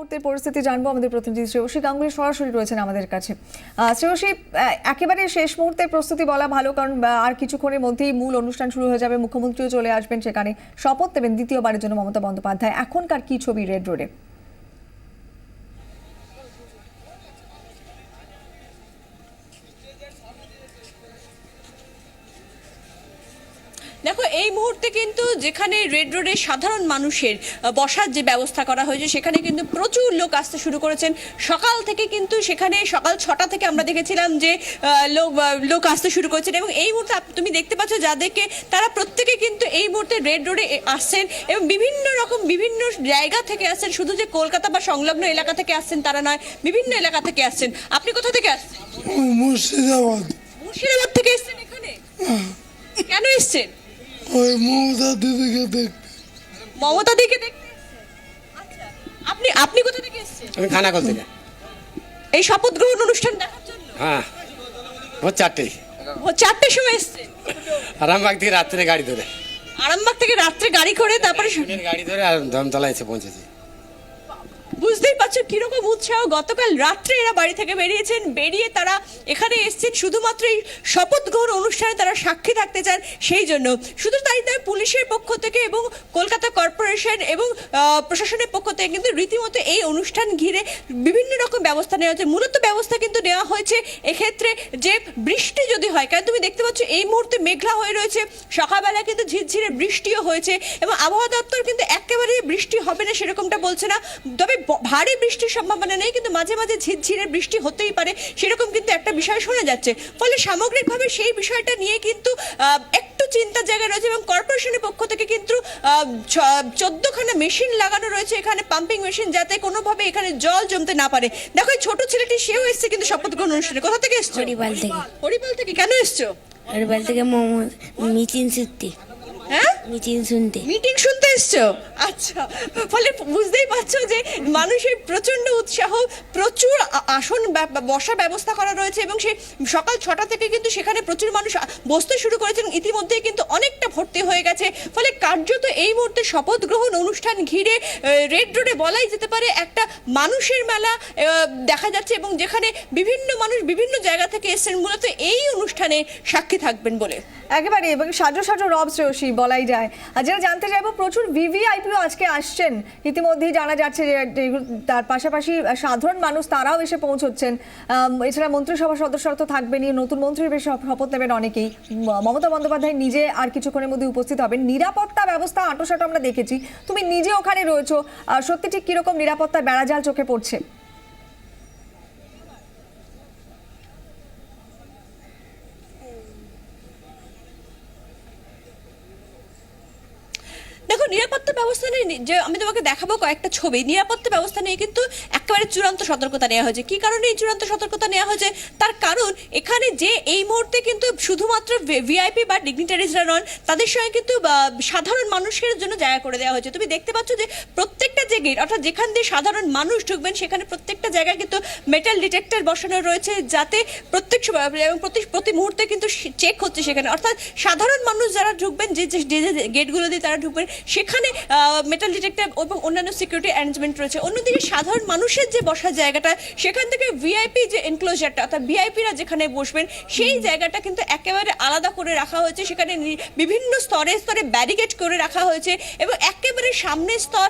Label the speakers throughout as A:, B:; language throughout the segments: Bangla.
A: মুহূর্তের পরিস্থিতি জানবো আমাদের প্রতিনিধি শ্রেয়সী গাঙ্গুলি সরাসরি রয়েছেন আমাদের কাছে। শ্রেয়সী, একেবারে শেষ মুহূর্তের প্রস্তুতি বলা ভালো, কারণ আর কিছুক্ষণের মধ্যেই মূল অনুষ্ঠান শুরু হয়ে যাবে, মুখ্যমন্ত্রীও চলে আসবেন, সেখানে শপথ নেবেন দ্বিতীয়বারের জন্য মমতা বন্দ্যোপাধ্যায়। এখনকার কি ছবি রেড রোডে?
B: দেখো, এই মুহূর্তে কিন্তু যেখানে রেড রোডে সাধারণ মানুষের বসার যে ব্যবস্থা করা হয়েছে সেখানে কিন্তু প্রচুর লোক আসতে শুরু করেছেন সকাল থেকে। কিন্তু সেখানে সকাল 6টা থেকে আমরা দেখেছিলাম যে লোক আসতে শুরু করেছেন, এবং এই মুহূর্তে তুমি দেখতে পাচ্ছ যাদেরকে, তারা প্রত্যেকে কিন্তু এই মুহূর্তে রেড রোডে আসছেন এবং বিভিন্ন জায়গা থেকে আসছেন। শুধু যে কলকাতা বা সংলগ্ন এলাকা থেকে আসছেন তারা নয়, বিভিন্ন এলাকা থেকে আসছেন। আপনি কোথা থেকে আসছেন? মুর্শিদাবাদ থেকে এসছেন এখানে? কেন এসছেন?
C: ওই মমতা দিদিকে দেখতে।
B: মমতা দিকে দেখতে? আচ্ছা, আপনি কোথা থেকে এসেছেন?
D: আমি খানাকুল থেকে।
B: এই শপথ গ্রহণ অনুষ্ঠান দেখার জন্য?
D: হ্যাঁ, ভোর 4টেই।
B: ভোর 4টের সময় এসেছেন?
D: আরামবাগ থেকে রাত্রে গাড়ি ধরে।
B: আরামবাগ থেকে রাত্রে গাড়ি করে তারপরে
D: গাড়ি ধরে আর ধর্মতলা এসে পৌঁছেছি।
B: বুঝতেই পারছো কিরকম উৎসাহ। গতকাল রাত্রে এরা বাড়ি থেকে বেরিয়েছেন, বেরিয়ে তারা এখানে এসেছেন শুধুমাত্র এই শপথ গ্রহণ অনুষ্ঠানে তারা সাক্ষী থাকতে চান। সেই জন্য শুধু তাই নয়, পুলিশের পক্ষ থেকে এবং কলকাতা কর্পোরেশন এবং প্রশাসনের পক্ষ থেকে কিন্তু রীতিমতো এই অনুষ্ঠান ঘিরে বিভিন্ন রকম ব্যবস্থা নেওয়া হয়েছে। মূলত ব্যবস্থা কিন্তু নেওয়া হয়েছে এক্ষেত্রে যে বৃষ্টি যদি হয়, কারণ তুমি দেখতে পাচ্ছ এই মুহূর্তে মেঘলা হয়ে রয়েছে, সকালবেলা কিন্তু ঝিরঝিরে বৃষ্টিও হয়েছে এবং আবহাওয়া দপ্তর কিন্তু একেবারে বৃষ্টি হবে না সেরকমটা বলছে না, তবে ভারী বৃষ্টির সম্ভাবনা নেই, কিন্তু মাঝে মাঝে ঝিরঝিরে বৃষ্টি হতেই পারে, সেরকম কিন্তু একটা বিষয় শোনা যাচ্ছে। ফলে সামগ্রিকভাবে সেই বিষয়টা নিয়ে কিন্তু একটু চিন্তার জায়গায় রয়েছে এবং কর্পোরেশনের পক্ষ থেকে কিন্তু 14খানা মেশিন লাগানো রয়েছে এখানে, পাম্পিং মেশিন, যাতে কোনোভাবে এখানে জল জমতে না পারে। দেখো, এই ছোট ছেলেটি সেও এসছে কিন্তু শপথ গ্রহণ অনুষ্ঠানে। কোথা থেকে এসছো?
E: হরিপাল থেকে।
B: হরিপাল থেকে কেন এসছো?
E: হরিপাল থেকে মিটিং শুনতে।
B: হ্যাঁ,
E: মিটিং
B: শুনতে এসছো? আচ্ছা, ফলে বুঝতেই পারছো যে মানুষের প্রচন্ড উৎসাহ, প্রচুর আসন বসার ব্যবস্থা করা রয়েছে এবং সেই সকাল 6টা থেকে কিন্তু সেখানে প্রচুর মানুষ বসতে শুরু করেছেন, ইতিমধ্যেই কিন্তু অনেকটা ভর্তি হয়ে গেছে। ফলে কার্যত এই মুহূর্তে শপথ গ্রহণ অনুষ্ঠান ঘিরে রেড রোডে বলাই যেতে পারে একটা মানুষের মেলা দেখা যাচ্ছে, এবং যেখানে বিভিন্ন মানুষ বিভিন্ন জায়গা থেকে এসেছেন মূলত এই অনুষ্ঠানে সাক্ষী থাকবেন বলে।
A: একেবারে, এবং সাজো সাজো রব শ্রেয়সী বলাই যায়। আর যেটা জানতে চাইবো, প্রচুর ভিভিআইপিও আজকে আসছেন, ইতিমধ্যেই জানা যাচ্ছে যে তার পাশাপাশি সাধারণ মানুষ তারাও এসে পৌঁছচ্ছেন। এছাড়া মন্ত্রিসভার সদস্যরা তো থাকবেনই, নতুন মন্ত্রী বেশ শপথ নেবেন অনেকেই। মমতা বন্দ্যোপাধ্যায় নিজে আর কিছুক্ষণের মধ্যে উপস্থিত হবেন। নিরাপত্তা ব্যবস্থা আঁটোসাঁটো আমরা দেখেছি, তুমি নিজে ওখানে রয়েছো, সত্যি ঠিক কিরকম নিরাপত্তার বেড়াজাল চোখে পড়ছে?
B: দেখো, নিরাপত্তা ব্যবস্থা নিয়ে যে আমি তোমাকে দেখাবো কয়েকটা ছবি, নিরাপত্তা ব্যবস্থা নিয়ে কিন্তু একেবারে চূড়ান্ত সতর্কতা নেওয়া হয়েছে। কি কারণে এই চূড়ান্ত সতর্কতা নেওয়া হয়েছে? তার কারণ এখানে যে এই মুহূর্তে কিন্তু শুধুমাত্র ভিআইপি বা ডিগনিটারিজরা নন, তাদের সঙ্গে কিন্তু সাধারণ মানুষের জন্য জায়গা করে দেওয়া হয়েছে। তুমি দেখতে পাচ্ছ যে প্রত্যেকটা যে গেট, অর্থাৎ যেখান দিয়ে সাধারণ মানুষ ঢুকবেন, সেখানে প্রত্যেকটা জায়গায় কিন্তু মেটাল ডিটেক্টর বসানো রয়েছে, যাতে প্রত্যেক সময় এবং প্রতি মুহূর্তে কিন্তু চেক হচ্ছে সেখানে। অর্থাৎ সাধারণ মানুষ যারা ঢুকবেন, যে গেটগুলো দিয়ে তারা ঢুকবেন, সেখানে মেটাল ডিটেক্টর এবং অন্যান্য সিকিউরিটি অ্যারেঞ্জমেন্ট রয়েছে। অন্যদিকে সাধারণ মানুষের যে বসার জায়গাটা, সেখান থেকে ভিআইপি যে এনক্লোজারটা, অর্থাৎ ভিআইপিরা যেখানে বসবেন, সেই জায়গাটা কিন্তু একেবারে আলাদা করে রাখা হয়েছে। সেখানে বিভিন্ন স্তরে স্তরে ব্যারিকেড করে রাখা হয়েছে এবং একেবারে সামনের স্তর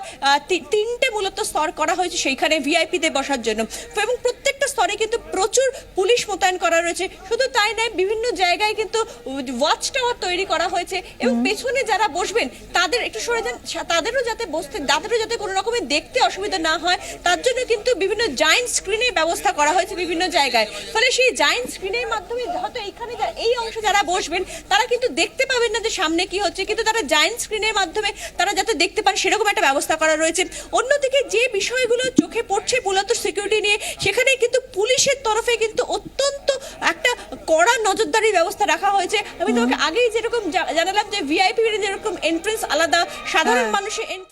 B: 3টে মূলত স্তর করা হয়েছে সেইখানে ভিআইপিতে বসার জন্য, এবং প্রত্যেকটা স্তরে কিন্তু প্রচুর পুলিশ মোতায়েন করা রয়েছে। শুধু তাই নয়, বিভিন্ন জায়গায় কিন্তু ওয়াচ টাওয়ার তৈরি করা হয়েছে এবং পেছনে যারা বসবেন তাদের একটু সরে যান, তাদেরও যাতে কোনো রকমের দেখতে অসুবিধা না হয়, তার জন্য কিন্তু বিভিন্ন জায়েন্ট স্ক্রিনের ব্যবস্থা করা হয়েছে বিভিন্ন জায়গায়। ফলে সেই জায়েন্ট স্ক্রিনের মাধ্যমে হয়তো এখানে এই অংশে যারা বসবেন তারা কিন্তু দেখতে পাবেন না যে সামনে কি হচ্ছে, কিন্তু তারা জায়েন্ট স্ক্রিনের মাধ্যমে তারা যাতে দেখতে পান সেরকম একটা ব্যবস্থা করা রয়েছে। অন্যদিকে যে বিষয়গুলো চোখে পড়ছে মূলত সিকিউরিটি নিয়ে, সেখানে কিন্তু পুলিশের তরফে কিন্তু অত্যন্ত একটা কড়া নজরদারি ব্যবস্থা রাখা হয়েছে। আমি তোমাকে আগেই যেরকম জানালাম যে ভিআইপি যেরকম এন্ট্রেন্স আলাদা, সাধারণ মানুষের